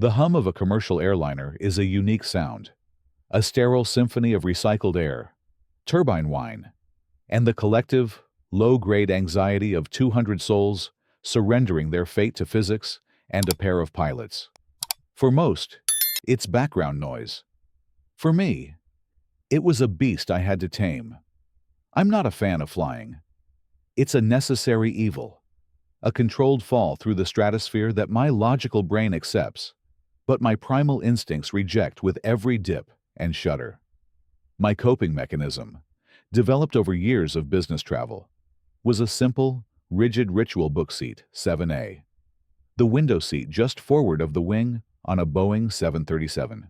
The hum of a commercial airliner is a unique sound, a sterile symphony of recycled air, turbine whine, and the collective, low-grade anxiety of 200 souls surrendering their fate to physics and a pair of pilots. For most, it's background noise. For me, it was a beast I had to tame. I'm not a fan of flying. It's a necessary evil, a controlled fall through the stratosphere that my logical brain accepts, but my primal instincts reject with every dip and shudder. My coping mechanism, developed over years of business travel, was a simple, rigid ritual book seat, 7A. The window seat just forward of the wing on a Boeing 737.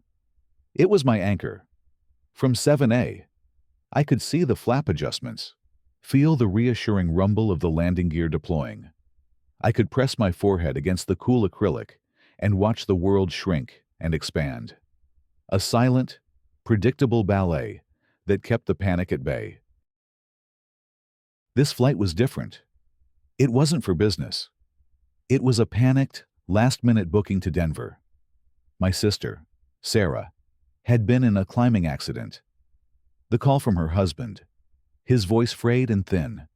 It was my anchor. From 7A, I could see the flap adjustments, feel the reassuring rumble of the landing gear deploying. I could press my forehead against the cool acrylic and watch the world shrink and expand. A silent, predictable ballet that kept the panic at bay. This flight was different. It wasn't for business. It was a panicked, last-minute booking to Denver. My sister, Sarah, had been in a climbing accident. The call from her husband, his voice frayed and thin,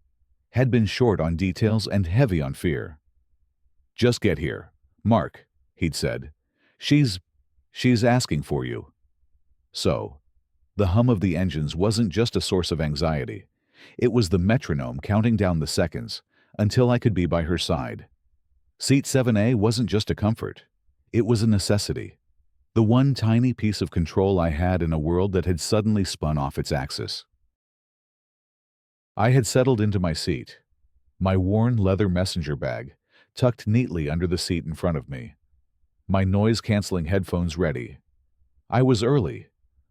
had been short on details and heavy on fear. "Just get here, Mark," he'd said. She's asking for you." So, the hum of the engines wasn't just a source of anxiety. It was the metronome counting down the seconds until I could be by her side. Seat 7A wasn't just a comfort. It was a necessity. The one tiny piece of control I had in a world that had suddenly spun off its axis. I had settled into my seat, my worn leather messenger bag tucked neatly under the seat in front of me, my noise-canceling headphones ready. I was early,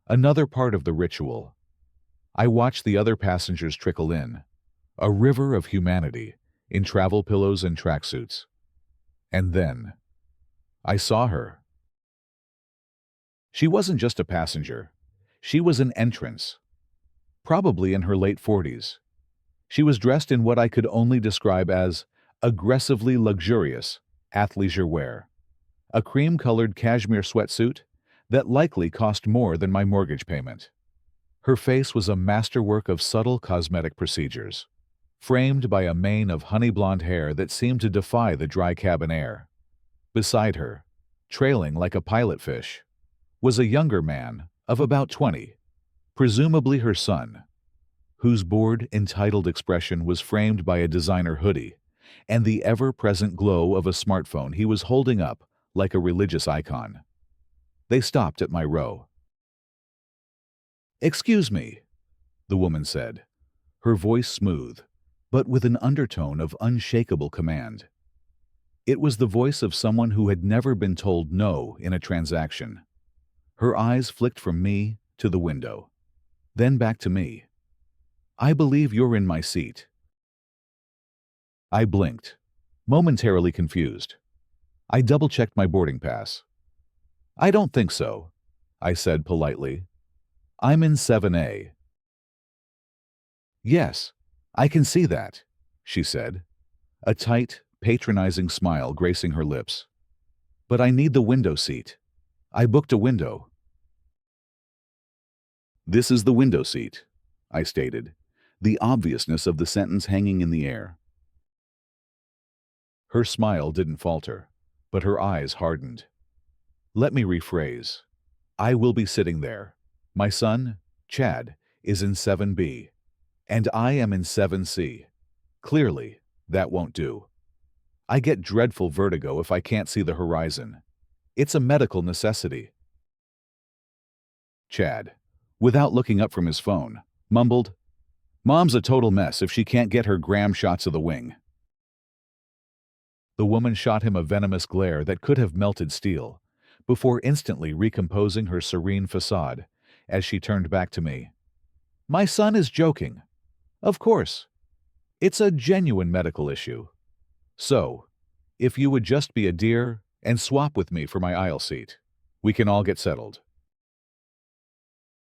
another part of the ritual. I watched the other passengers trickle in, a river of humanity in travel pillows and tracksuits. And then, I saw her. She wasn't just a passenger. She was an entrance, probably in her late 40s. She was dressed in what I could only describe as aggressively luxurious athleisure wear, a cream-colored cashmere sweatsuit that likely cost more than my mortgage payment. Her face was a masterwork of subtle cosmetic procedures, framed by a mane of honey-blonde hair that seemed to defy the dry cabin air. Beside her, trailing like a pilot fish, was a younger man of about 20, presumably her son, whose bored, entitled expression was framed by a designer hoodie and the ever-present glow of a smartphone he was holding up like a religious icon. They stopped at my row. "Excuse me," the woman said, her voice smooth, but with an undertone of unshakable command. It was the voice of someone who had never been told no in a transaction. Her eyes flicked from me to the window, then back to me. "I believe you're in my seat." I blinked, momentarily confused. I double-checked my boarding pass. "I don't think so," I said politely. "I'm in 7A." "Yes, I can see that," she said, a tight, patronizing smile gracing her lips. "But I need the window seat. I booked a window." "This is the window seat," I stated, the obviousness of the sentence hanging in the air. Her smile didn't falter, but her eyes hardened. "Let me rephrase. I will be sitting there. My son, Chad, is in 7B, and I am in 7C. Clearly, that won't do. I get dreadful vertigo if I can't see the horizon. It's a medical necessity." Chad, without looking up from his phone, mumbled, "Mom's a total mess if she can't get her gram shots of the wing." The woman shot him a venomous glare that could have melted steel, before instantly recomposing her serene facade as she turned back to me. "My son is joking. Of course. It's a genuine medical issue. So, if you would just be a dear and swap with me for my aisle seat, we can all get settled."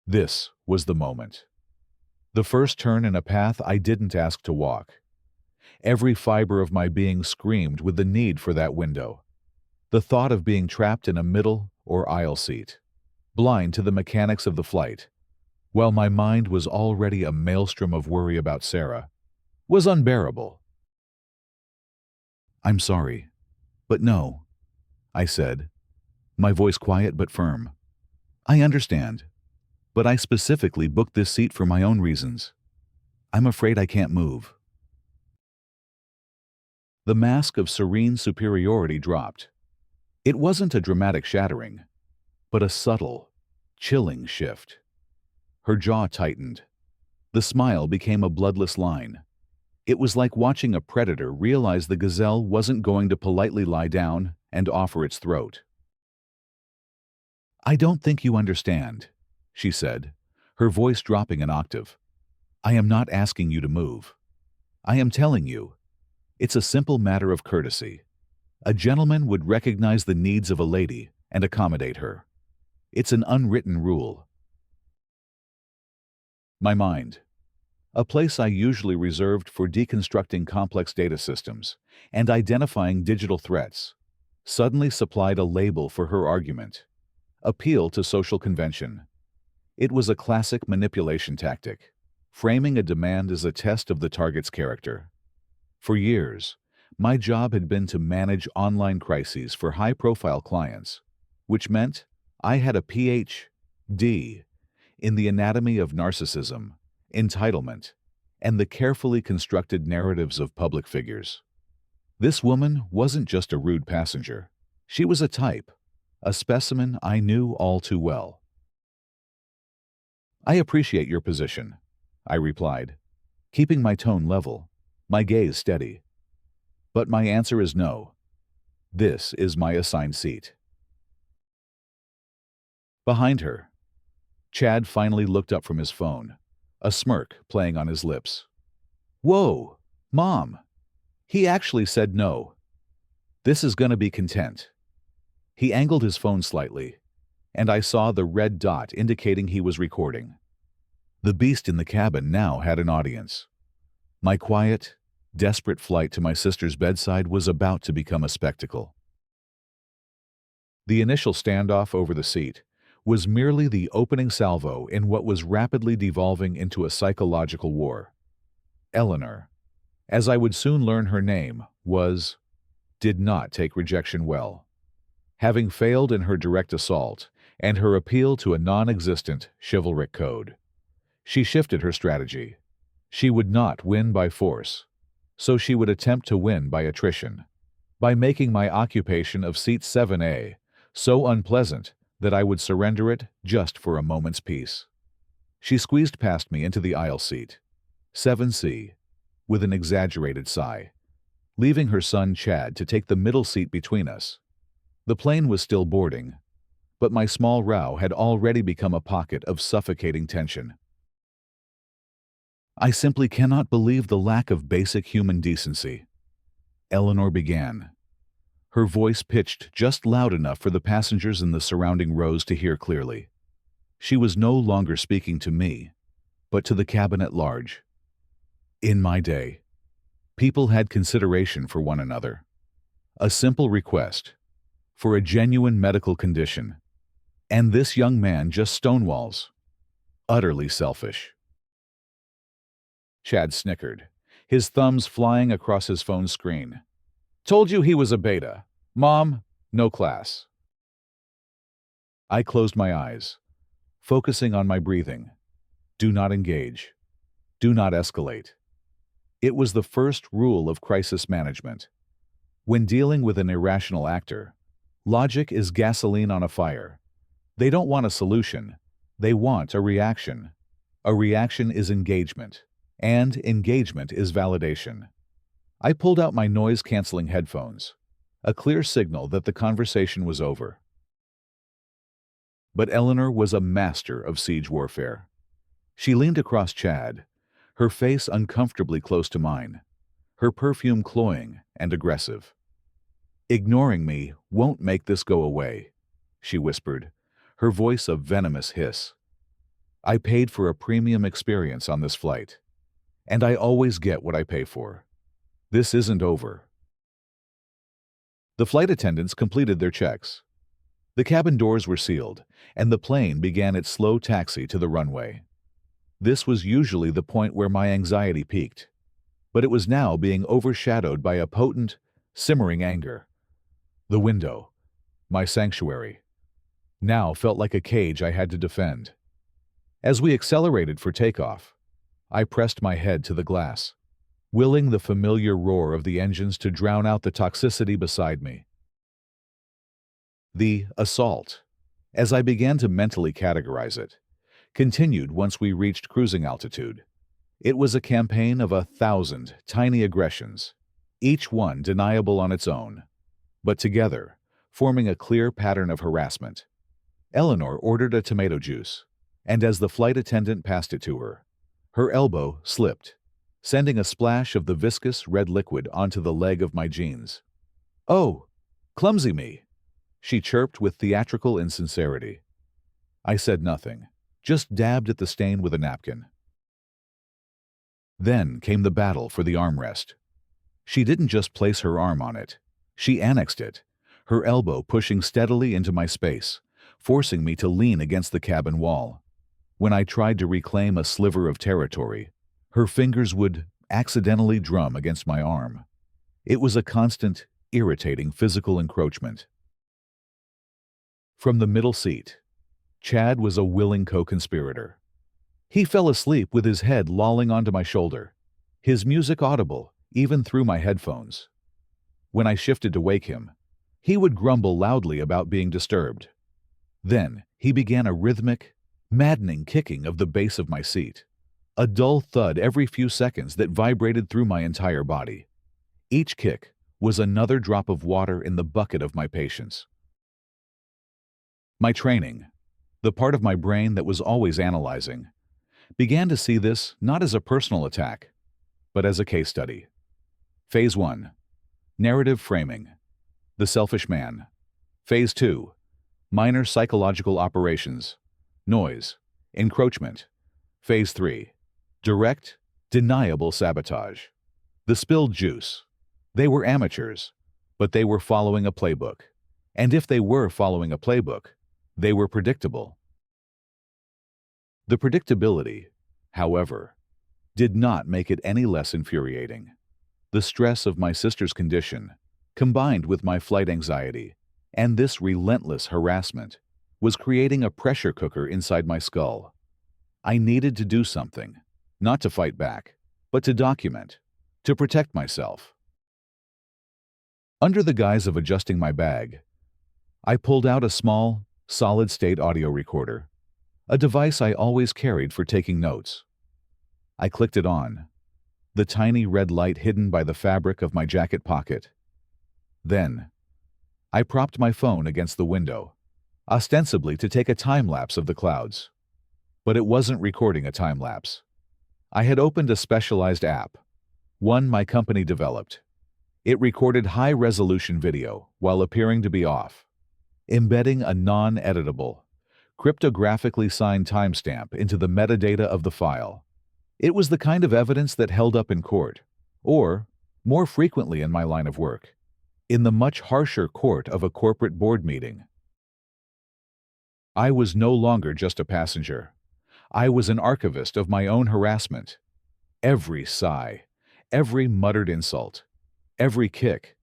This was the moment. The first turn in a path I didn't ask to walk. Every fiber of my being screamed with the need for that window. The thought of being trapped in a middle or aisle seat, blind to the mechanics of the flight, while my mind was already a maelstrom of worry about Sarah, was unbearable. "I'm sorry, but no," I said, my voice quiet but firm. "I understand, but I specifically booked this seat for my own reasons. I'm afraid I can't move." The mask of serene superiority dropped. It wasn't a dramatic shattering, but a subtle, chilling shift. Her jaw tightened. The smile became a bloodless line. It was like watching a predator realize the gazelle wasn't going to politely lie down and offer its throat. "I don't think you understand," she said, her voice dropping an octave. "I am not asking you to move. I am telling you, it's a simple matter of courtesy. A gentleman would recognize the needs of a lady and accommodate her. It's an unwritten rule." My mind, a place I usually reserved for deconstructing complex data systems and identifying digital threats, suddenly supplied a label for her argument: appeal to social convention. It was a classic manipulation tactic, framing a demand as a test of the target's character. For years, my job had been to manage online crises for high-profile clients, which meant I had a Ph.D. in the anatomy of narcissism, entitlement, and the carefully constructed narratives of public figures. This woman wasn't just a rude passenger. She was a type, a specimen I knew all too well. "I appreciate your position," I replied, keeping my tone level, my gaze steady. "But my answer is no. This is my assigned seat." Behind her, Chad finally looked up from his phone, a smirk playing on his lips. "Whoa, Mom! He actually said no. This is gonna be content." He angled his phone slightly, and I saw the red dot indicating he was recording. The beast in the cabin now had an audience. My quiet, desperate flight to my sister's bedside was about to become a spectacle. The initial standoff over the seat was merely the opening salvo in what was rapidly devolving into a psychological war. Eleanor, as I would soon learn her name, did not take rejection well. Having failed in her direct assault and her appeal to a non-existent chivalric code, she shifted her strategy. She would not win by force, so she would attempt to win by attrition, by making my occupation of seat 7A so unpleasant that I would surrender it just for a moment's peace. She squeezed past me into the aisle seat, 7C, with an exaggerated sigh, leaving her son Chad to take the middle seat between us. The plane was still boarding, but my small row had already become a pocket of suffocating tension. "I simply cannot believe the lack of basic human decency," Eleanor began, her voice pitched just loud enough for the passengers in the surrounding rows to hear clearly. She was no longer speaking to me, but to the cabin at large. In my day, people had consideration for one another. A simple request, for a genuine medical condition, and this young man just stonewalls. Utterly selfish. Chad snickered, his thumbs flying across his phone screen. "Told you he was a beta. Mom, no class." I closed my eyes, focusing on my breathing. Do not engage. Do not escalate. It was the first rule of crisis management. When dealing with an irrational actor, logic is gasoline on a fire. They don't want a solution. They want a reaction. A reaction is engagement, and engagement is validation. I pulled out my noise-canceling headphones, a clear signal that the conversation was over. But Eleanor was a master of siege warfare. She leaned across Chad, her face uncomfortably close to mine, her perfume cloying and aggressive. "Ignoring me won't make this go away," she whispered, her voice a venomous hiss. "I paid for a premium experience on this flight, and I always get what I pay for. This isn't over." The flight attendants completed their checks. The cabin doors were sealed, and the plane began its slow taxi to the runway. This was usually the point where my anxiety peaked, but it was now being overshadowed by a potent, simmering anger. The window, my sanctuary, now felt like a cage I had to defend. As we accelerated for takeoff, I pressed my head to the glass, willing the familiar roar of the engines to drown out the toxicity beside me. The assault, as I began to mentally categorize it, continued once we reached cruising altitude. It was a campaign of 1,000 tiny aggressions, each one deniable on its own, but together, forming a clear pattern of harassment. Eleanor ordered a tomato juice, and as the flight attendant passed it to her, her elbow slipped, sending a splash of the viscous red liquid onto the leg of my jeans. "Oh, clumsy me," she chirped with theatrical insincerity. I said nothing, just dabbed at the stain with a napkin. Then came the battle for the armrest. She didn't just place her arm on it, she annexed it, her elbow pushing steadily into my space, forcing me to lean against the cabin wall. When I tried to reclaim a sliver of territory, her fingers would accidentally drum against my arm. It was a constant, irritating physical encroachment. From the middle seat, Chad was a willing co-conspirator. He fell asleep with his head lolling onto my shoulder, his music audible even through my headphones. When I shifted to wake him, he would grumble loudly about being disturbed. Then he began a rhythmic, maddening kicking of the base of my seat, a dull thud every few seconds that vibrated through my entire body. Each kick was another drop of water in the bucket of my patience. My training, the part of my brain that was always analyzing, began to see this not as a personal attack, but as a case study. Phase 1. Narrative framing. The selfish man. Phase 2. Minor psychological operations. Noise. Encroachment. Phase 3. Direct, deniable sabotage. The spilled juice. They were amateurs, but they were following a playbook. And if they were following a playbook, they were predictable. The predictability, however, did not make it any less infuriating. The stress of my sister's condition, combined with my flight anxiety, and this relentless harassment, was creating a pressure cooker inside my skull. I needed to do something, not to fight back, but to document, to protect myself. Under the guise of adjusting my bag, I pulled out a small, solid-state audio recorder, a device I always carried for taking notes. I clicked it on, the tiny red light hidden by the fabric of my jacket pocket. Then, I propped my phone against the window, ostensibly to take a time-lapse of the clouds. But it wasn't recording a time-lapse. I had opened a specialized app, one my company developed. It recorded high-resolution video while appearing to be off, embedding a non-editable, cryptographically signed timestamp into the metadata of the file. It was the kind of evidence that held up in court, or, more frequently in my line of work, in the much harsher court of a corporate board meeting. I was no longer just a passenger. I was an archivist of my own harassment. Every sigh, every muttered insult, every kick,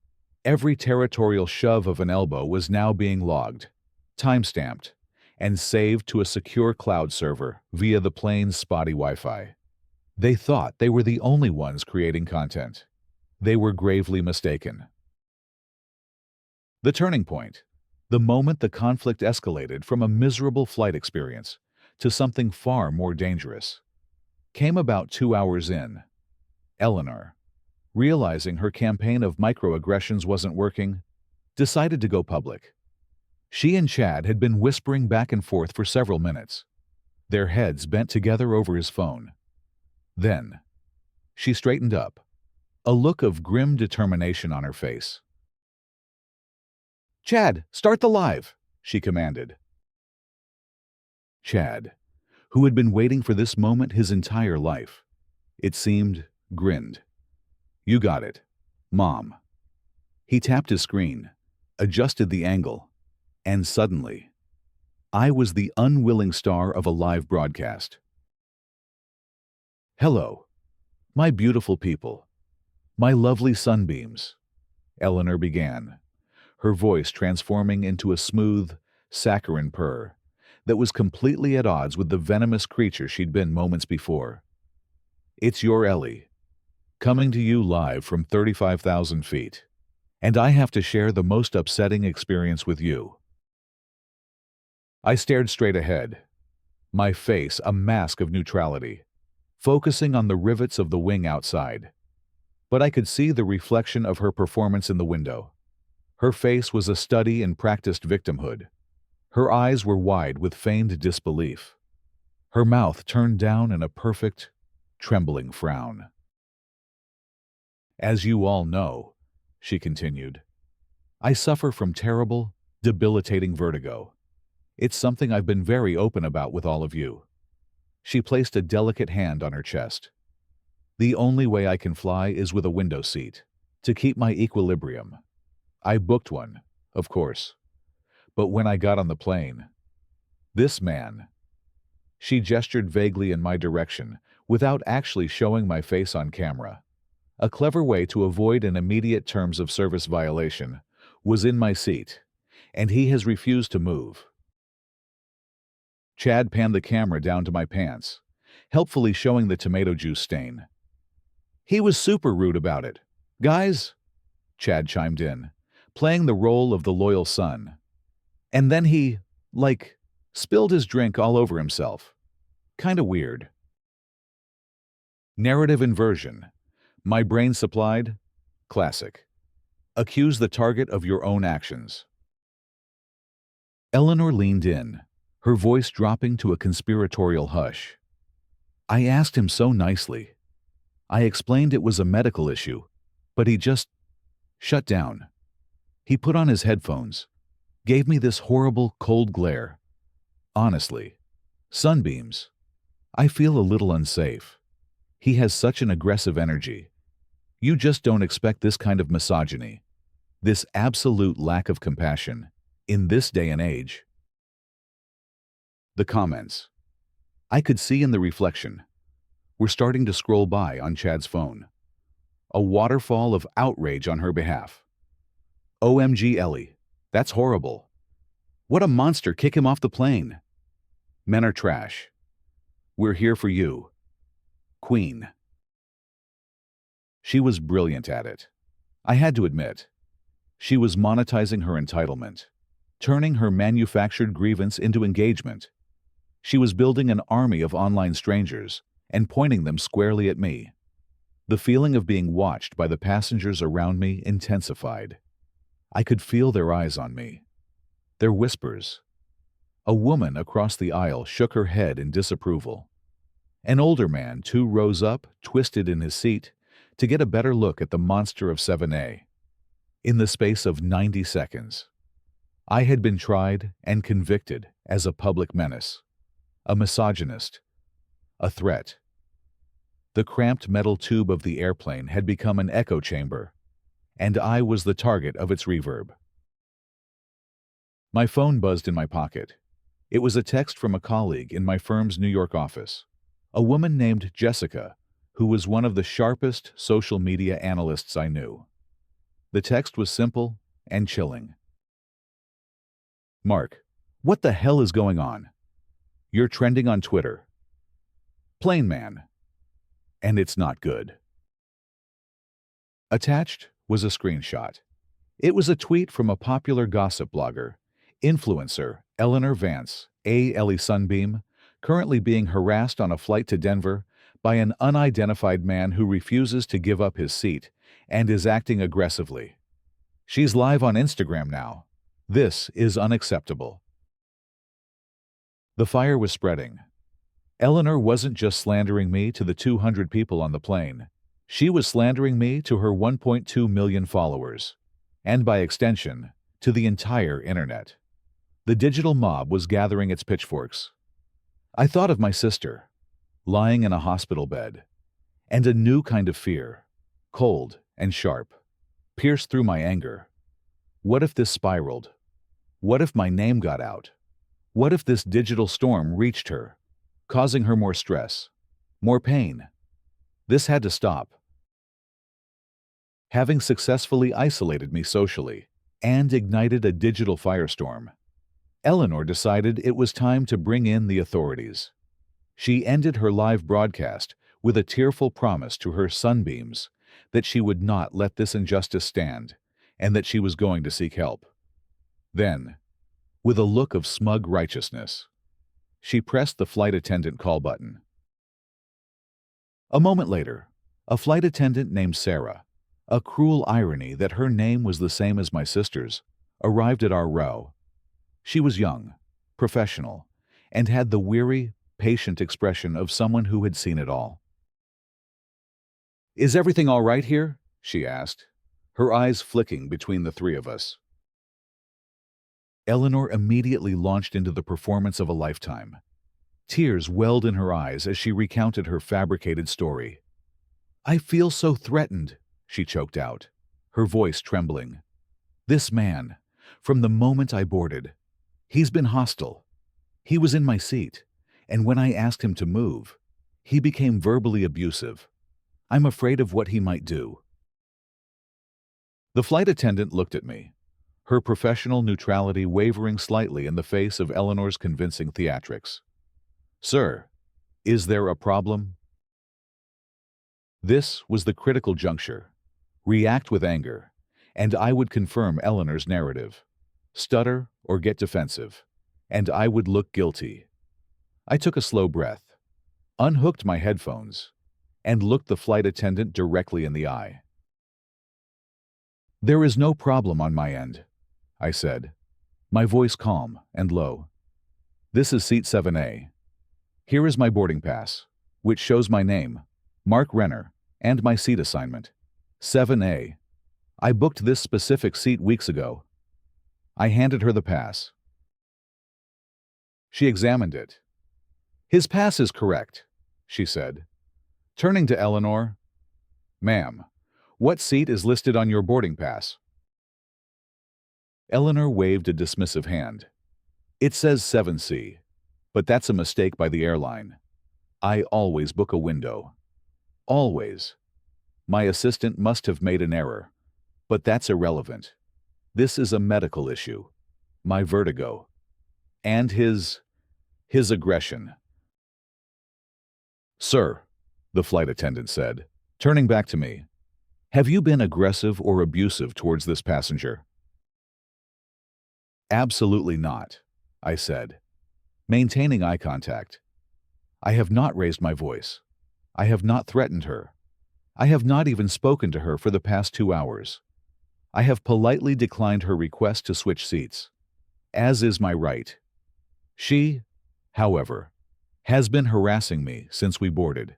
every territorial shove of an elbow was now being logged, time-stamped, and saved to a secure cloud server via the plane's spotty Wi-Fi. They thought they were the only ones creating content. They were gravely mistaken. The turning point, the moment the conflict escalated from a miserable flight experience to something far more dangerous, came about 2 hours in. Eleanor, realizing her campaign of microaggressions wasn't working, decided to go public. She and Chad had been whispering back and forth for several minutes, their heads bent together over his phone. Then, she straightened up, a look of grim determination on her face. "Chad, start the live," she commanded. Chad, who had been waiting for this moment his entire life, it seemed, grinned. "You got it, Mom." He tapped his screen, adjusted the angle, and suddenly, I was the unwilling star of a live broadcast. "Hello, my beautiful people, my lovely sunbeams," Eleanor began, her voice transforming into a smooth, saccharine purr that was completely at odds with the venomous creature she'd been moments before. "It's your Ellie, coming to you live from 35,000 feet, and I have to share the most upsetting experience with you." I stared straight ahead, my face a mask of neutrality, focusing on the rivets of the wing outside. But I could see the reflection of her performance in the window. Her face was a study in practiced victimhood. Her eyes were wide with feigned disbelief. Her mouth turned down in a perfect, trembling frown. "As you all know," she continued, "I suffer from terrible, debilitating vertigo. It's something I've been very open about with all of you." She placed a delicate hand on her chest. "The only way I can fly is with a window seat, to keep my equilibrium. I booked one, of course. But when I got on the plane, this man—" She gestured vaguely in my direction, without actually showing my face on camera. A clever way to avoid an immediate terms of service violation was in my seat, and he has refused to move. Chad panned the camera down to my pants, helpfully showing the tomato juice stain. "He was super rude about it. Guys," Chad chimed in, playing the role of the loyal son. "And then he, spilled his drink all over himself. Kinda weird." Narrative inversion. My brain supplied? Classic. Accuse the target of your own actions. Eleanor leaned in, her voice dropping to a conspiratorial hush. "I asked him so nicely. I explained it was a medical issue, but he just shut down. He put on his headphones, gave me this horrible, cold glare. Honestly, sunbeams, I feel a little unsafe. He has such an aggressive energy. You just don't expect this kind of misogyny, this absolute lack of compassion, in this day and age." The comments, I could see in the reflection, were starting to scroll by on Chad's phone. A waterfall of outrage on her behalf. "OMG Ellie, that's horrible. What a monster, kick him off the plane. Men are trash. We're here for you. Queen." She was brilliant at it. I had to admit. She was monetizing her entitlement, turning her manufactured grievance into engagement. She was building an army of online strangers and pointing them squarely at me. The feeling of being watched by the passengers around me intensified. I could feel their eyes on me, their whispers. A woman across the aisle shook her head in disapproval. An older man 2 rows up, twisted in his seat, to get a better look at the monster of 7A. In the space of 90 seconds, I had been tried and convicted as a public menace, a misogynist, a threat. The cramped metal tube of the airplane had become an echo chamber, and I was the target of its reverb. My phone buzzed in my pocket. It was a text from a colleague in my firm's New York office, a woman named Jessica, who was one of the sharpest social media analysts I knew. The text was simple and chilling. "Mark, what the hell is going on? You're trending on Twitter. Plain man. And it's not good." Attached was a screenshot. It was a tweet from a popular gossip blogger, influencer Eleanor Vance, Ellie Sunbeam, currently being harassed on a flight to Denver by an unidentified man who refuses to give up his seat and is acting aggressively. She's live on Instagram now. This is unacceptable. The fire was spreading. Eleanor wasn't just slandering me to the 200 people on the plane. She was slandering me to her 1.2 million followers, and by extension, to the entire internet. The digital mob was gathering its pitchforks. I thought of my sister, lying in a hospital bed, and a new kind of fear, cold and sharp, pierced through my anger. What if this spiraled? What if my name got out? What if this digital storm reached her, causing her more stress, more pain? This had to stop. Having successfully isolated me socially and ignited a digital firestorm, Eleanor decided it was time to bring in the authorities. She ended her live broadcast with a tearful promise to her sunbeams that she would not let this injustice stand and that she was going to seek help. Then, with a look of smug righteousness, she pressed the flight attendant call button. A moment later, a flight attendant named Sarah, a cruel irony that her name was the same as my sister's, arrived at our row. She was young, professional, and had the weary, patient expression of someone who had seen it all. "Is everything all right here?" she asked, her eyes flicking between the three of us. Eleanor immediately launched into the performance of a lifetime. Tears welled in her eyes as she recounted her fabricated story. "I feel so threatened," she choked out, her voice trembling. "This man, from the moment I boarded, he's been hostile. He was in my seat, and when I asked him to move, he became verbally abusive. I'm afraid of what he might do." The flight attendant looked at me, her professional neutrality wavering slightly in the face of Eleanor's convincing theatrics. "Sir, is there a problem?" This was the critical juncture. React with anger, and I would confirm Eleanor's narrative. Stutter or get defensive, and I would look guilty. I took a slow breath, unhooked my headphones, and looked the flight attendant directly in the eye. "There is no problem on my end," I said, my voice calm and low. "This is seat 7A. Here is my boarding pass, which shows my name, Mark Renner, and my seat assignment, 7A. I booked this specific seat weeks ago." I handed her the pass. She examined it. "His pass is correct," she said. Turning to Eleanor, "Ma'am, what seat is listed on your boarding pass?" Eleanor waved a dismissive hand. "It says 7C, but that's a mistake by the airline. I always book a window. Always. My assistant must have made an error, but that's irrelevant. This is a medical issue. My vertigo. And his aggression." "Sir," the flight attendant said, turning back to me, "have you been aggressive or abusive towards this passenger?" "Absolutely not," I said, maintaining eye contact. "I have not raised my voice. I have not threatened her. I have not even spoken to her for the past 2 hours. I have politely declined her request to switch seats, as is my right. She, however, has been harassing me since we boarded,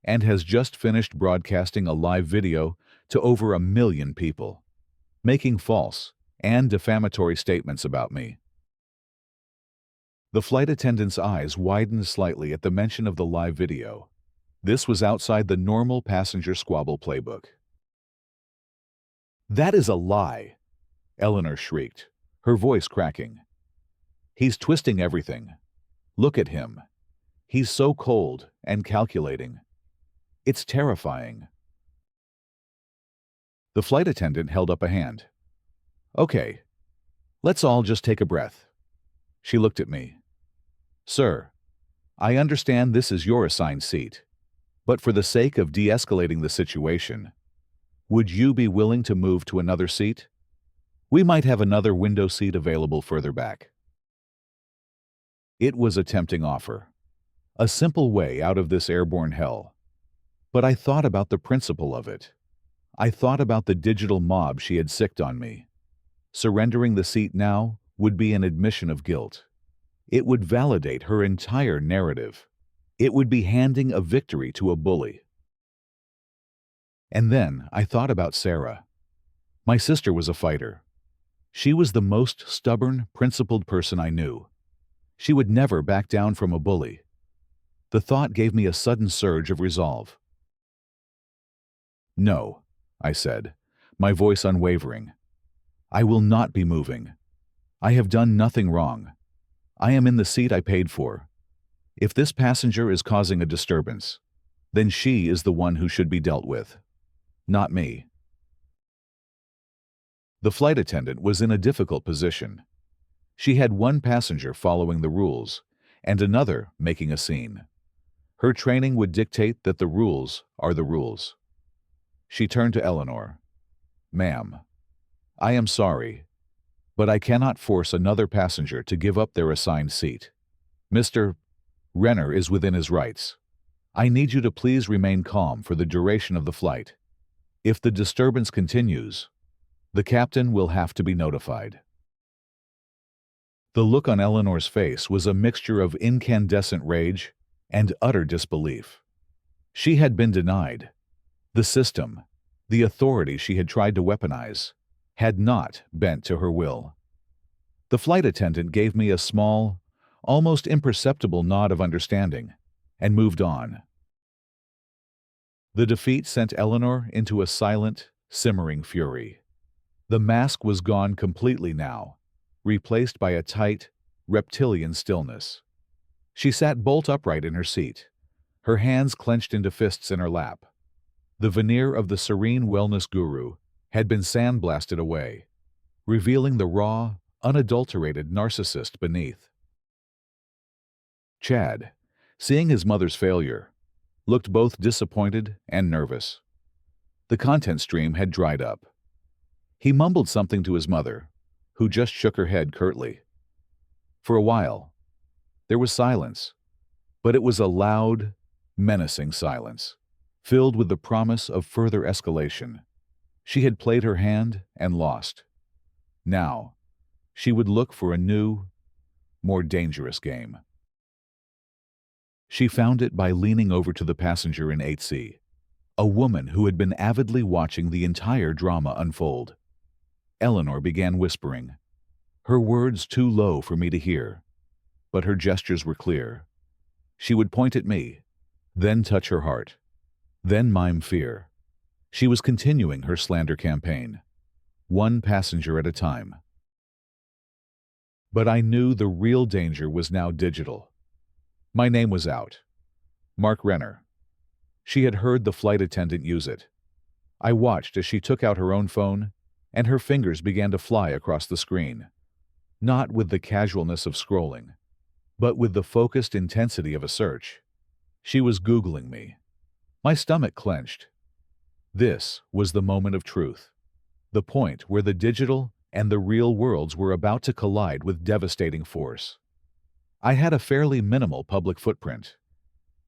and has just finished broadcasting a live video to over 1 million people, making false and defamatory statements about me." The flight attendant's eyes widened slightly at the mention of the live video. This was outside the normal passenger squabble playbook. "That is a lie," Eleanor shrieked, her voice cracking. "He's twisting everything. Look at him. He's so cold and calculating. It's terrifying." The flight attendant held up a hand. "Okay, let's all just take a breath." She looked at me. "Sir, I understand this is your assigned seat, but for the sake of de-escalating the situation, would you be willing to move to another seat? We might have another window seat available further back." It was a tempting offer, a simple way out of this airborne hell. But I thought about the principle of it. I thought about the digital mob she had sicked on me. Surrendering the seat now would be an admission of guilt. It would validate her entire narrative. It would be handing a victory to a bully. And then I thought about Sarah. My sister was a fighter. She was the most stubborn, principled person I knew. She would never back down from a bully. The thought gave me a sudden surge of resolve. "No," I said, my voice unwavering. I will not be moving. I have done nothing wrong. I am in the seat I paid for. If this passenger is causing a disturbance, then she is the one who should be dealt with, not me. The flight attendant was in a difficult position. She had one passenger following the rules and another making a scene. Her training would dictate that the rules are the rules. She turned to Eleanor. "Ma'am, I am sorry, but I cannot force another passenger to give up their assigned seat. Mr. Renner is within his rights. I need you to please remain calm for the duration of the flight. If the disturbance continues, the captain will have to be notified." The look on Eleanor's face was a mixture of incandescent rage and utter disbelief. She had been denied. The system, the authority she had tried to weaponize, had not bent to her will. The flight attendant gave me a small, almost imperceptible nod of understanding, and moved on. The defeat sent Eleanor into a silent, simmering fury. The mask was gone completely now, replaced by a tight, reptilian stillness. She sat bolt upright in her seat, her hands clenched into fists in her lap. The veneer of the serene wellness guru had been sandblasted away, revealing the raw, unadulterated narcissist beneath. Chad, seeing his mother's failure, looked both disappointed and nervous. The content stream had dried up. He mumbled something to his mother, who just shook her head curtly. For a while, there was silence, but it was a loud, menacing silence, filled with the promise of further escalation. She had played her hand and lost. Now, she would look for a new, more dangerous game. She found it by leaning over to the passenger in 8C, a woman who had been avidly watching the entire drama unfold. Eleanor began whispering, her words too low for me to hear, but her gestures were clear. She would point at me, then touch her heart, then mime fear. She was continuing her slander campaign, one passenger at a time. But I knew the real danger was now digital. My name was out. Mark Renner. She had heard the flight attendant use it. I watched as she took out her own phone, and her fingers began to fly across the screen, not with the casualness of scrolling, but with the focused intensity of a search. She was Googling me. My stomach clenched. This was the moment of truth, the point where the digital and the real worlds were about to collide with devastating force. I had a fairly minimal public footprint,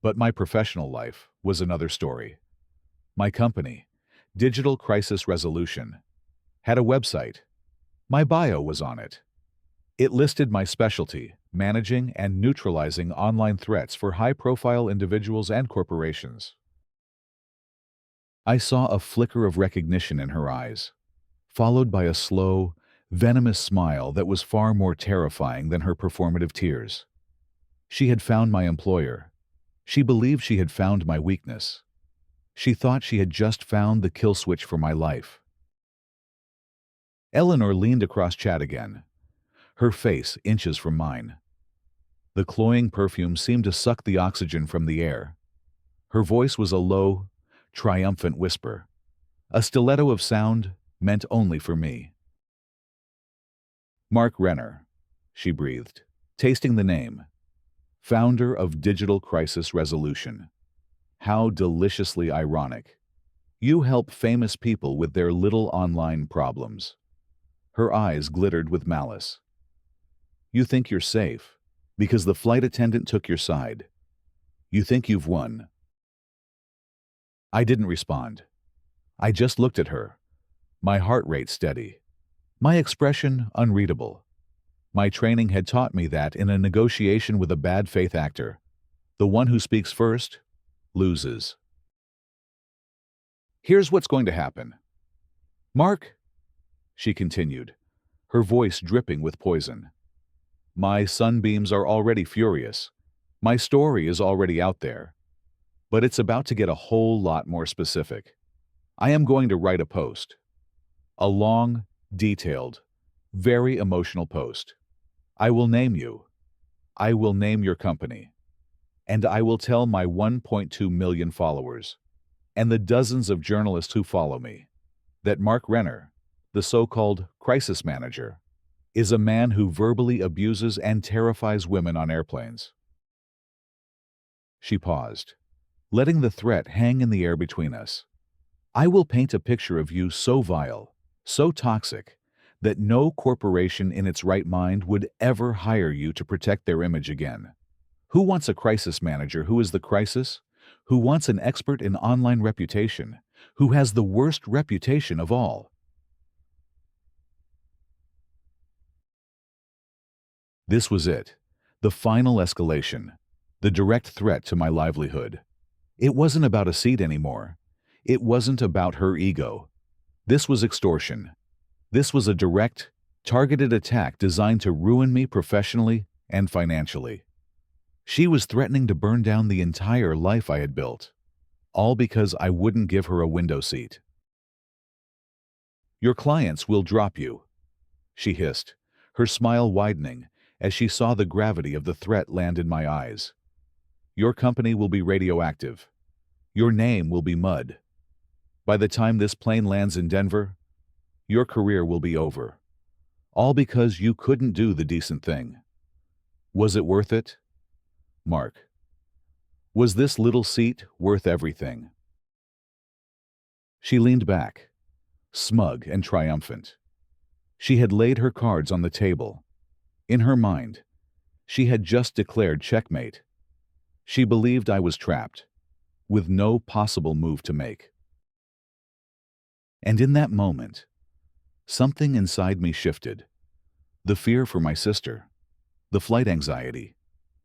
but my professional life was another story. My company, Digital Crisis Resolution, had a website. My bio was on it. It listed my specialty, managing and neutralizing online threats for high-profile individuals and corporations. I saw a flicker of recognition in her eyes, followed by a slow, venomous smile that was far more terrifying than her performative tears. She had found my employer. She believed she had found my weakness. She thought she had just found the kill switch for my life. Eleanor leaned across Chad again, her face inches from mine. The cloying perfume seemed to suck the oxygen from the air. Her voice was a low, triumphant whisper, a stiletto of sound meant only for me. Mark Renner, she breathed, tasting the name. Founder of Digital Crisis Resolution. How deliciously ironic. You help famous people with their little online problems. Her eyes glittered with malice. You think you're safe because the flight attendant took your side. You think you've won. I didn't respond. I just looked at her, my heart rate steady, my expression unreadable. My training had taught me that in a negotiation with a bad faith actor, the one who speaks first loses. Here's what's going to happen. Mark, she continued, her voice dripping with poison. My sunbeams are already furious. My story is already out there. But it's about to get a whole lot more specific. I am going to write a post. A long, detailed, very emotional post. I will name you. I will name your company. And I will tell my 1.2 million followers, and the dozens of journalists who follow me, that Mark Renner, the so-called crisis manager, is a man who verbally abuses and terrifies women on airplanes. She paused, letting the threat hang in the air between us. I will paint a picture of you so vile, so toxic, that no corporation in its right mind would ever hire you to protect their image again. Who wants a crisis manager who is the crisis? Who wants an expert in online reputation, who has the worst reputation of all? This was it, the final escalation, the direct threat to my livelihood. It wasn't about a seat anymore. It wasn't about her ego. This was extortion. This was a direct, targeted attack designed to ruin me professionally and financially. She was threatening to burn down the entire life I had built, all because I wouldn't give her a window seat. Your clients will drop you, she hissed, her smile widening as she saw the gravity of the threat land in my eyes. Your company will be radioactive. Your name will be mud. By the time this plane lands in Denver, your career will be over. All because you couldn't do the decent thing. Was it worth it? Mark. Was this little seat worth everything? She leaned back, smug and triumphant. She had laid her cards on the table. In her mind, she had just declared checkmate. She believed I was trapped, with no possible move to make. And in that moment, something inside me shifted. The fear for my sister, the flight anxiety,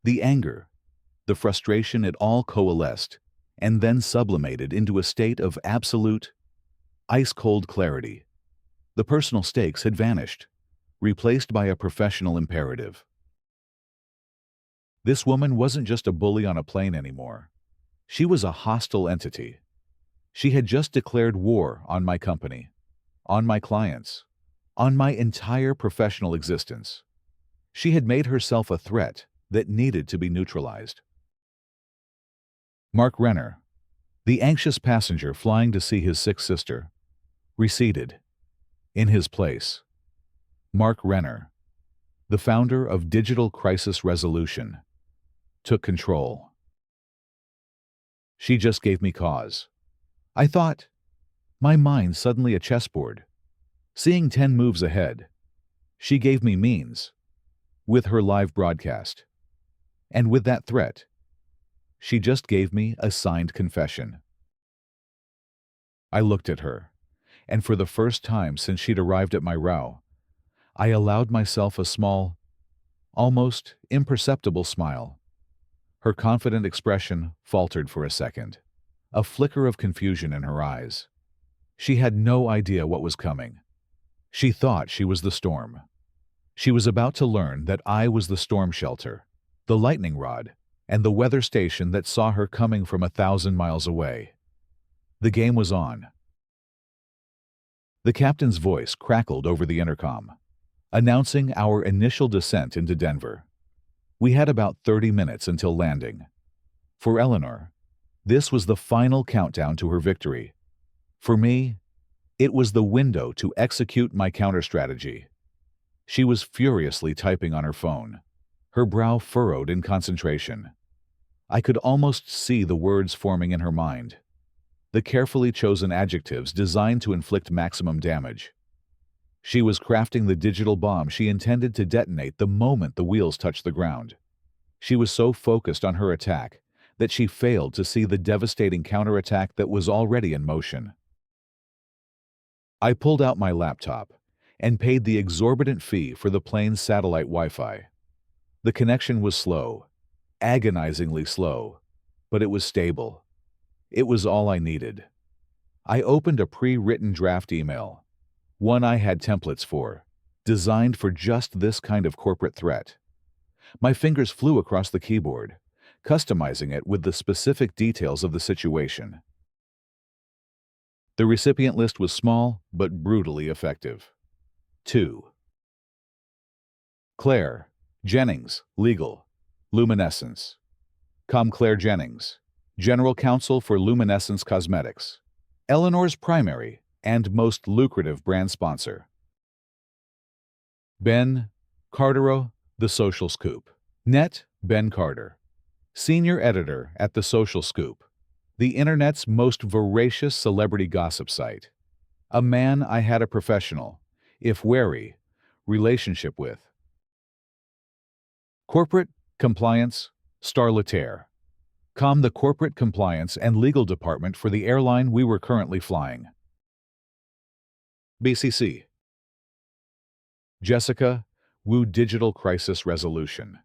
the anger, the frustration, it all coalesced and then sublimated into a state of absolute, ice-cold clarity. The personal stakes had vanished, replaced by a professional imperative. This woman wasn't just a bully on a plane anymore. She was a hostile entity. She had just declared war on my company, on my clients, on my entire professional existence. She had made herself a threat that needed to be neutralized. Mark Renner, the anxious passenger flying to see his sick sister, receded. In his place, Mark Renner, the founder of Digital Crisis Resolution, took control. She just gave me cause. I thought, my mind suddenly a chessboard. Seeing 10 moves ahead, she gave me means, with her live broadcast. And with that threat, she just gave me a signed confession. I looked at her, and for the first time since she'd arrived at my row, I allowed myself a small, almost imperceptible smile. Her confident expression faltered for a second, a flicker of confusion in her eyes. She had no idea what was coming. She thought she was the storm. She was about to learn that I was the storm shelter, the lightning rod, and the weather station that saw her coming from 1,000 miles away. The game was on. The captain's voice crackled over the intercom, announcing our initial descent into Denver. We had about 30 minutes until landing. For Eleanor, this was the final countdown to her victory. For me, it was the window to execute my counter-strategy. She was furiously typing on her phone, her brow furrowed in concentration. I could almost see the words forming in her mind, the carefully chosen adjectives designed to inflict maximum damage. She was crafting the digital bomb she intended to detonate the moment the wheels touched the ground. She was so focused on her attack that she failed to see the devastating counterattack that was already in motion. I pulled out my laptop and paid the exorbitant fee for the plane's satellite Wi-Fi. The connection was slow, agonizingly slow, but it was stable. It was all I needed. I opened a pre-written draft email, one I had templates for, designed for just this kind of corporate threat. My fingers flew across the keyboard, customizing it with the specific details of the situation. The recipient list was small but brutally effective. 2. Claire Jennings, legal. Luminescence. Claire Jennings, General Counsel for Luminescence Cosmetics. Eleanor's primary and most lucrative brand sponsor. Ben Cartero, The Social Scoop. Ben Carter, Senior Editor at The Social Scoop, the Internet's most voracious celebrity gossip site. A man I had a professional, if wary, relationship with. Corporate Compliance, Starletaire. The corporate compliance and legal department for the airline we were currently flying. BCC. Jessica, Wu Digital Crisis Resolution.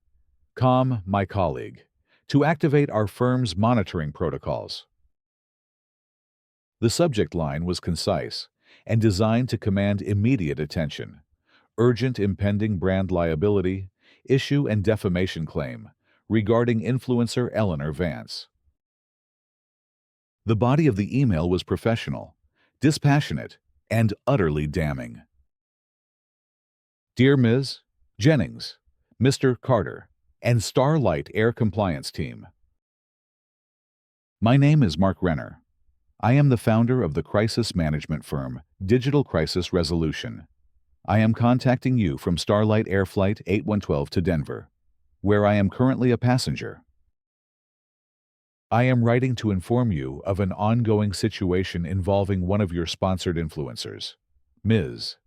My colleague, to activate our firm's monitoring protocols. The subject line was concise and designed to command immediate attention. Urgent impending brand liability, issue and defamation claim regarding influencer Eleanor Vance. The body of the email was professional, dispassionate, and utterly damning. Dear Ms. Jennings, Mr. Carter, and Starlight Air Compliance Team. My name is Mark Renner. I am the founder of the crisis management firm Digital Crisis Resolution. I am contacting you from Starlight Air Flight 8112 to Denver, where I am currently a passenger. I am writing to inform you of an ongoing situation involving one of your sponsored influencers, Ms.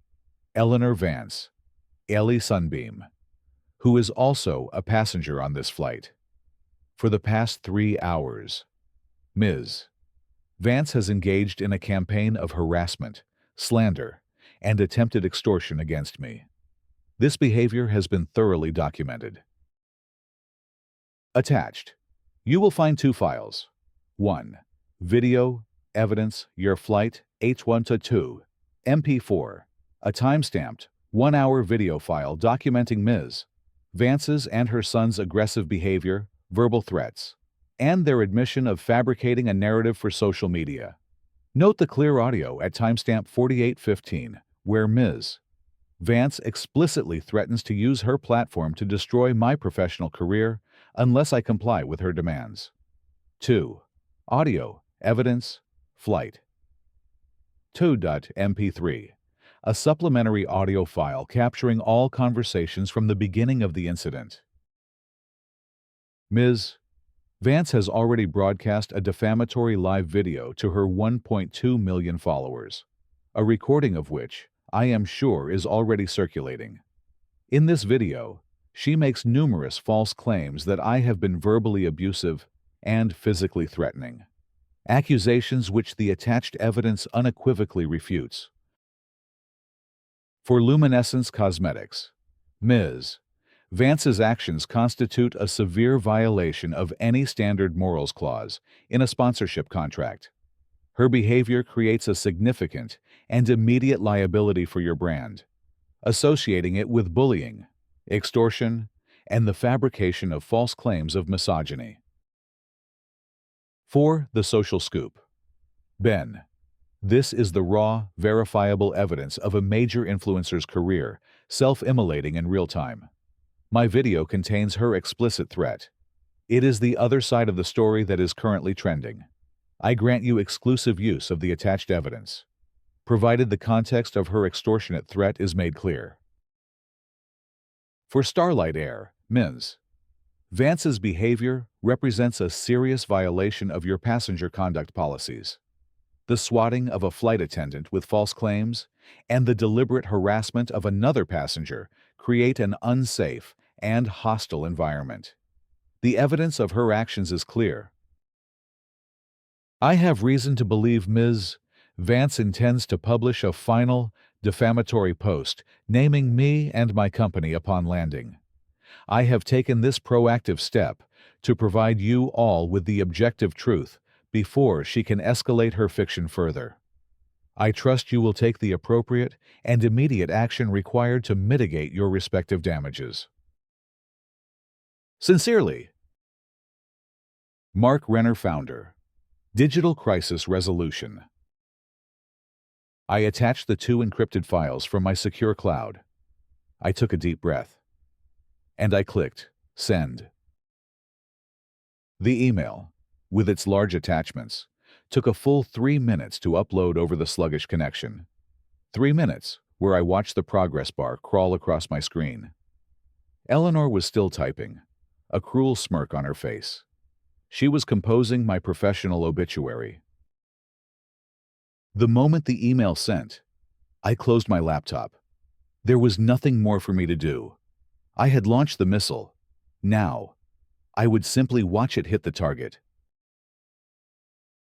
Eleanor Vance, Ellie Sunbeam, who is also a passenger on this flight. For the past 3 hours, Ms. Vance has engaged in a campaign of harassment, slander, and attempted extortion against me. This behavior has been thoroughly documented. Attached, you will find 2 files. 1. Video, evidence, your flight, H1-2, MP4, a time-stamped, 1-hour video file documenting Ms. Vance's and her son's aggressive behavior, verbal threats, and their admission of fabricating a narrative for social media. Note the clear audio at timestamp 4815, where Ms. Vance explicitly threatens to use her platform to destroy my professional career unless I comply with her demands. 2. Audio, evidence, flight. 2.mp3, a supplementary audio file capturing all conversations from the beginning of the incident. Ms. Vance has already broadcast a defamatory live video to her 1.2 million followers, a recording of which I am sure is already circulating. In this video, she makes numerous false claims that I have been verbally abusive and physically threatening, accusations which the attached evidence unequivocally refutes. For Luminescence Cosmetics, Ms. Vance's actions constitute a severe violation of any standard morals clause in a sponsorship contract. Her behavior creates a significant and immediate liability for your brand, associating it with bullying, extortion, and the fabrication of false claims of misogyny. 4. The Social Scoop. Ben. This is the raw, verifiable evidence of a major influencer's career, self-immolating in real time. My video contains her explicit threat. It is the other side of the story that is currently trending. I grant you exclusive use of the attached evidence, provided the context of her extortionate threat is made clear. For Starlight Air, Ms. Vance's behavior represents a serious violation of your passenger conduct policies. The swatting of a flight attendant with false claims and the deliberate harassment of another passenger create an unsafe and hostile environment. The evidence of her actions is clear. I have reason to believe Ms. Vance intends to publish a final, defamatory post naming me and my company upon landing. I have taken this proactive step to provide you all with the objective truth before she can escalate her fiction further. I trust you will take the appropriate and immediate action required to mitigate your respective damages. Sincerely, Mark Renner, Founder, Digital Crisis Resolution. I attached the two encrypted files from my secure cloud. I took a deep breath. And I clicked Send. The email, with its large attachments, took a full 3 minutes to upload over the sluggish connection. 3 minutes, where I watched the progress bar crawl across my screen. Eleanor was still typing, a cruel smirk on her face. She was composing my professional obituary. The moment the email sent, I closed my laptop. There was nothing more for me to do. I had launched the missile. Now, I would simply watch it hit the target.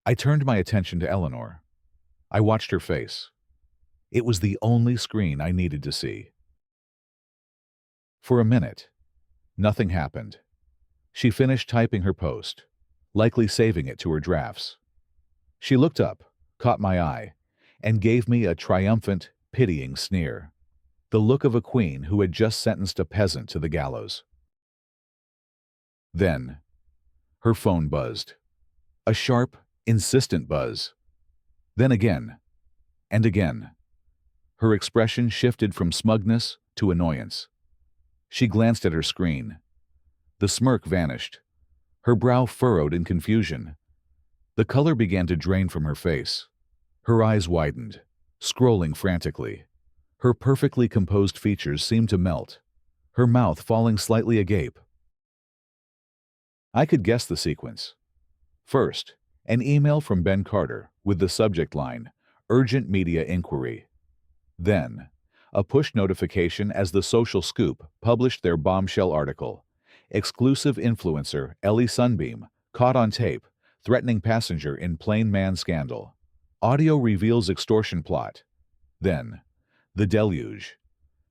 I turned my attention to Eleanor. I watched her face. It was the only screen I needed to see. For a minute, nothing happened. She finished typing her post, likely saving it to her drafts. She looked up, caught my eye, and gave me a triumphant, pitying sneer. The look of a queen who had just sentenced a peasant to the gallows. Then, her phone buzzed. A sharp, insistent buzz. Then again, and again. Her expression shifted from smugness to annoyance. She glanced at her screen. The smirk vanished. Her brow furrowed in confusion. The color began to drain from her face. Her eyes widened, scrolling frantically. Her perfectly composed features seemed to melt, her mouth falling slightly agape. I could guess the sequence. First, an email from Ben Carter with the subject line, Urgent Media Inquiry. Then, a push notification as The Social Scoop published their bombshell article, Exclusive Influencer Ellie Sunbeam caught on tape, threatening passenger in Plain Man Scandal. Audio reveals extortion plot. Then, the deluge.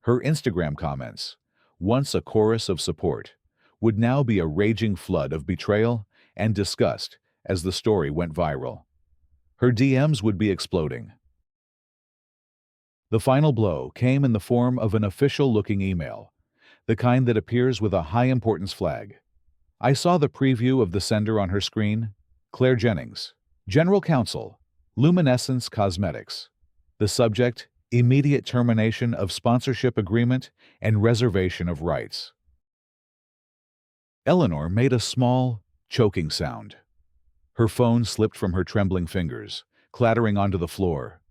Her Instagram comments, once a chorus of support, would now be a raging flood of betrayal and disgust as the story went viral. Her DMs would be exploding. The final blow came in the form of an official-looking email, the kind that appears with a high-importance flag. I saw the preview of the sender on her screen, Claire Jennings, General Counsel, Luminescence Cosmetics. The subject, immediate termination of sponsorship agreement and reservation of rights. Eleanor made a small, choking sound. Her phone slipped from her trembling fingers, clattering onto the floor.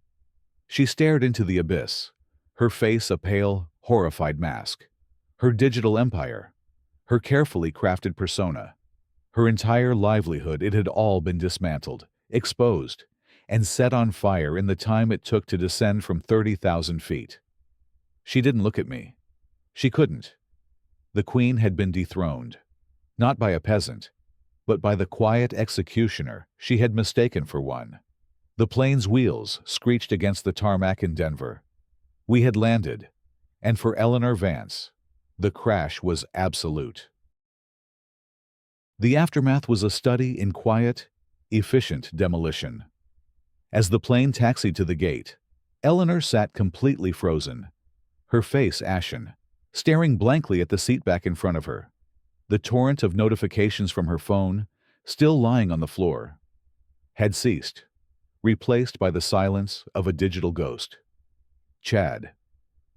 She stared into the abyss, her face a pale, horrified mask. Her digital empire, her carefully crafted persona, her entire livelihood, it had all been dismantled, exposed, and set on fire in the time it took to descend from 30,000 feet. She didn't look at me. She couldn't. The queen had been dethroned, not by a peasant, but by the quiet executioner she had mistaken for one. The plane's wheels screeched against the tarmac in Denver. We had landed, and for Eleanor Vance, the crash was absolute. The aftermath was a study in quiet, efficient demolition. As the plane taxied to the gate, Eleanor sat completely frozen, her face ashen, staring blankly at the seatback in front of her. The torrent of notifications from her phone, still lying on the floor, had ceased, replaced by the silence of a digital ghost. Chad,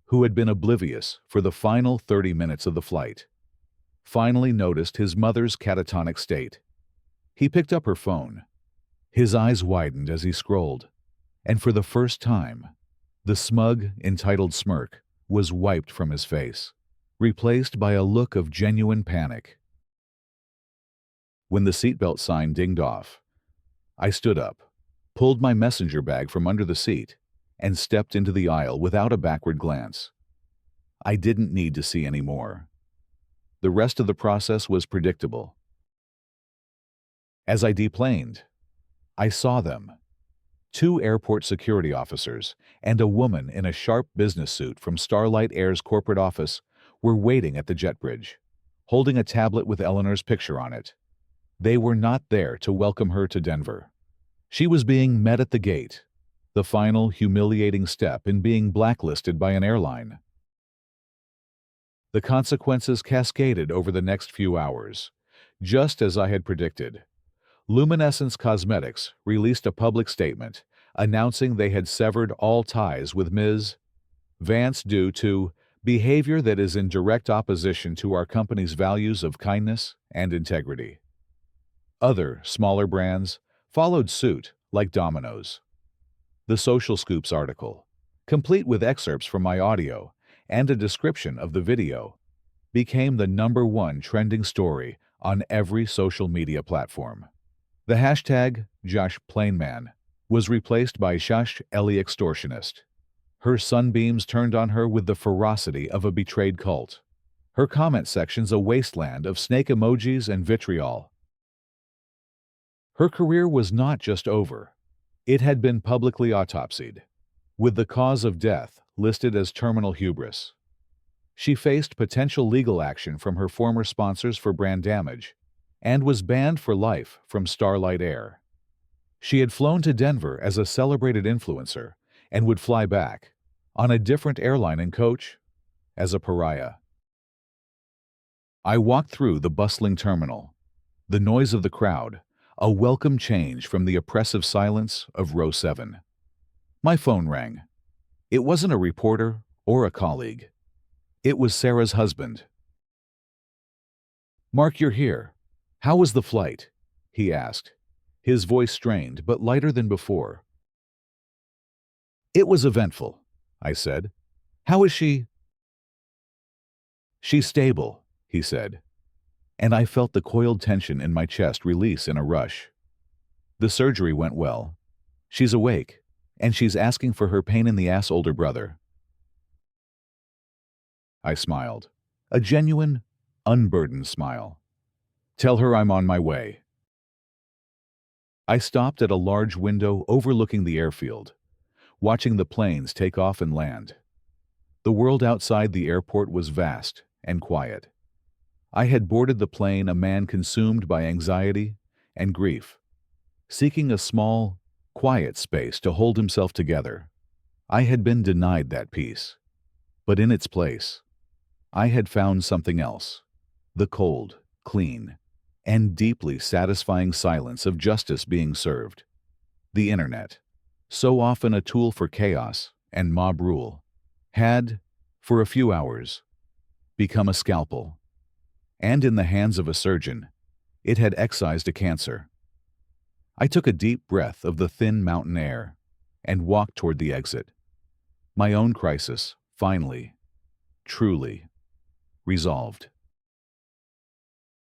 who had been oblivious for the final 30 minutes of the flight, finally noticed his mother's catatonic state. He picked up her phone. His eyes widened as he scrolled, and for the first time, the smug, entitled smirk was wiped from his face, replaced by a look of genuine panic. When the seatbelt sign dinged off, I stood up, pulled my messenger bag from under the seat, and stepped into the aisle without a backward glance. I didn't need to see any more. The rest of the process was predictable. As I deplaned, I saw them. 2 airport security officers and a woman in a sharp business suit from Starlight Air's corporate office were waiting at the jet bridge, holding a tablet with Eleanor's picture on it. They were not there to welcome her to Denver. She was being met at the gate, the final humiliating step in being blacklisted by an airline. The consequences cascaded over the next few hours, just as I had predicted. Luminescence Cosmetics released a public statement announcing they had severed all ties with Ms. Vance due to behavior that is in direct opposition to our company's values of kindness and integrity. Other, smaller brands followed suit, like Domino's. The Social Scoops article, complete with excerpts from my audio and a description of the video, became the #1 trending story on every social media platform. The hashtag #JoshPlainman was replaced by #EllieExtortionist. Her sunbeams turned on her with the ferocity of a betrayed cult. Her comment sections a wasteland of snake emojis and vitriol. Her career was not just over. It had been publicly autopsied, with the cause of death listed as terminal hubris. She faced potential legal action from her former sponsors for brand damage and was banned for life from Starlight Air. She had flown to Denver as a celebrated influencer and would fly back, on a different airline and coach, as a pariah. I walked through the bustling terminal, the noise of the crowd, a welcome change from the oppressive silence of row 7. My phone rang. It wasn't a reporter or a colleague. It was Sarah's husband. "Mark, you're here. How was the flight?" he asked, his voice strained but lighter than before. "It was eventful," I said. "How is she?" "She's stable," he said, and I felt the coiled tension in my chest release in a rush. "The surgery went well. She's awake, and she's asking for her pain-in-the-ass older brother." I smiled, a genuine, unburdened smile. "Tell her I'm on my way." I stopped at a large window overlooking the airfield, watching the planes take off and land. The world outside the airport was vast and quiet. I had boarded the plane a man consumed by anxiety and grief, seeking a small, quiet space to hold himself together. I had been denied that peace, but in its place, I had found something else: the cold, clean, and deeply satisfying silence of justice being served. The internet, so often a tool for chaos and mob rule, had, for a few hours, become a scalpel. And in the hands of a surgeon, it had excised a cancer. I took a deep breath of the thin mountain air and walked toward the exit. My own crisis, finally, truly, resolved.